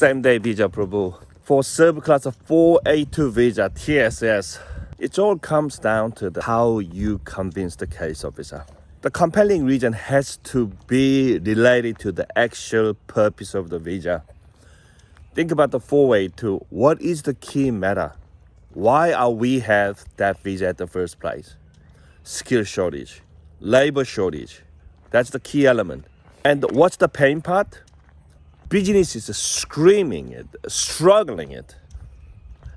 same-day visa approval. For server class of 482 visa, TSS, it all comes down to how you convince the case officer. The compelling reason has to be related to the actual purpose of the visa. Think about the 482. What is the key matter? Why are we have that visa at the first place? Skill shortage, labor shortage. That's the key element. And what's the pain part? Business is screaming it, struggling it.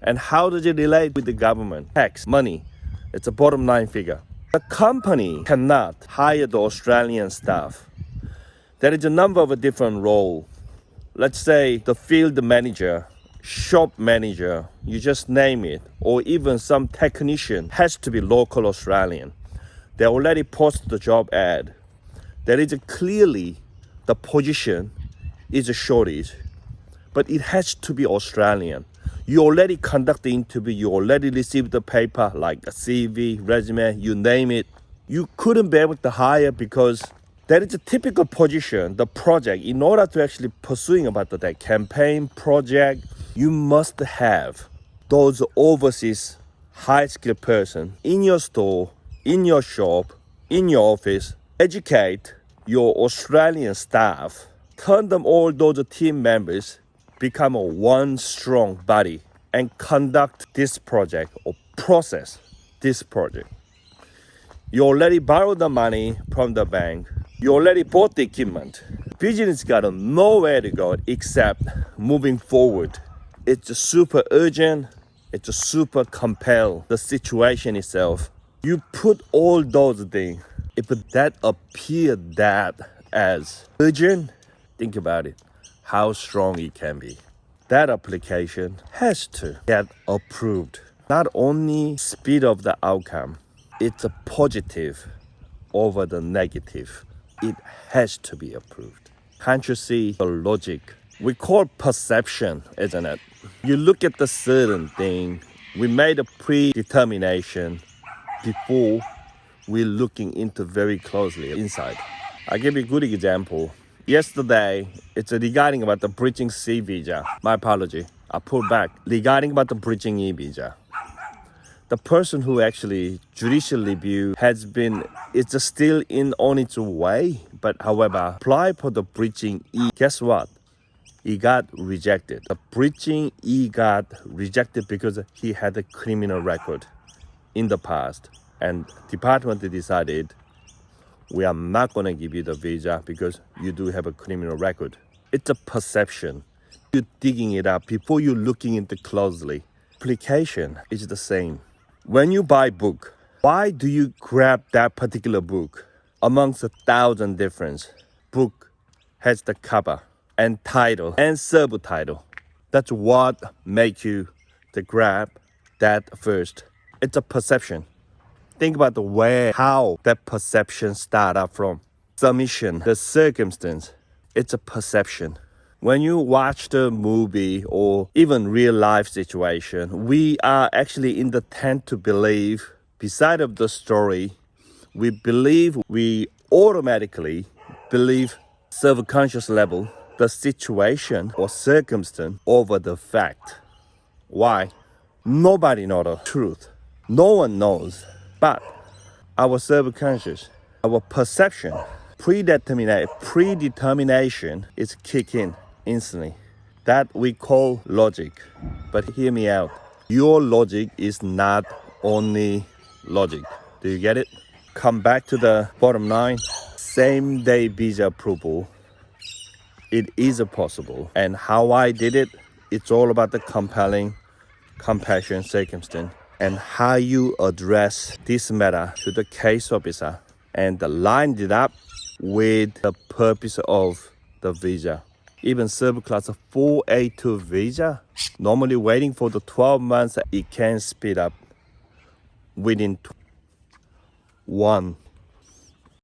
And how does it relate with the government? Tax, money. It's a bottom line figure. The company cannot hire the Australian staff. There is a number of different roles. Let's say the field manager, shop manager, you just name it, or even some technician has to be local Australian. They already posted the job ad. There is clearly the position is a shortage, but it has to be Australian. You already conduct the interview, you already received the paper like a CV, resume, you name it. You couldn't be able to hire because that is a typical position, the project. In order to actually pursuing about that campaign project, you must have those overseas high-skilled person in your store, in your shop, in your office, educate your Australian staff, turn them all those team members become a one strong body and conduct this project or process this project. You already borrowed the money from the bank. You already bought the equipment. Business got nowhere to go except moving forward. It's super urgent. It's super compelled. The situation itself. You put all those things. If that appear that as urgent, think about it. How strong it can be. That application has to get approved. Not only speed of the outcome, it's a positive over the negative. It has to be approved. Can't you see the logic? We call perception, isn't it? You look at the certain thing, we made a predetermination before we're looking into very closely inside. I'll give you a good example. Yesterday, it's regarding about the bridging C visa. My apology. I pull back. Regarding about the bridging E visa. The person who actually judicial review has been, it's still on its way. But however, apply for the bridging E. Guess what? He got rejected. The bridging E got rejected because he had a criminal record in the past. And department decided, we are not going to give you the visa because you do have a criminal record. It's a perception. You're digging it up before you're looking into closely. Application is the same. When you buy book, why do you grab that particular book? Amongst 1,000 different book has the cover and title and subtitle. That's what makes you to grab that first. It's a perception. Think about the way, how that perception started from. Submission, the circumstance, it's a perception. When you watch the movie or even real life situation, we are actually in the tend to believe, beside of the story, we automatically believe subconscious level, the situation or circumstance over the fact. Why? Nobody knows the truth. No one knows. But our subconscious, our perception, predetermination is kick in instantly. That we call logic. But hear me out. Your logic is not only logic. Do you get it? Come back to the bottom line. Same day visa approval. It is possible. And how I did it, it's all about the compelling, compassion, circumstance. And how you address this matter to the case officer and line it up with the purpose of the visa. Even server class 482 visa, normally waiting for the 12 months, it can speed up within 1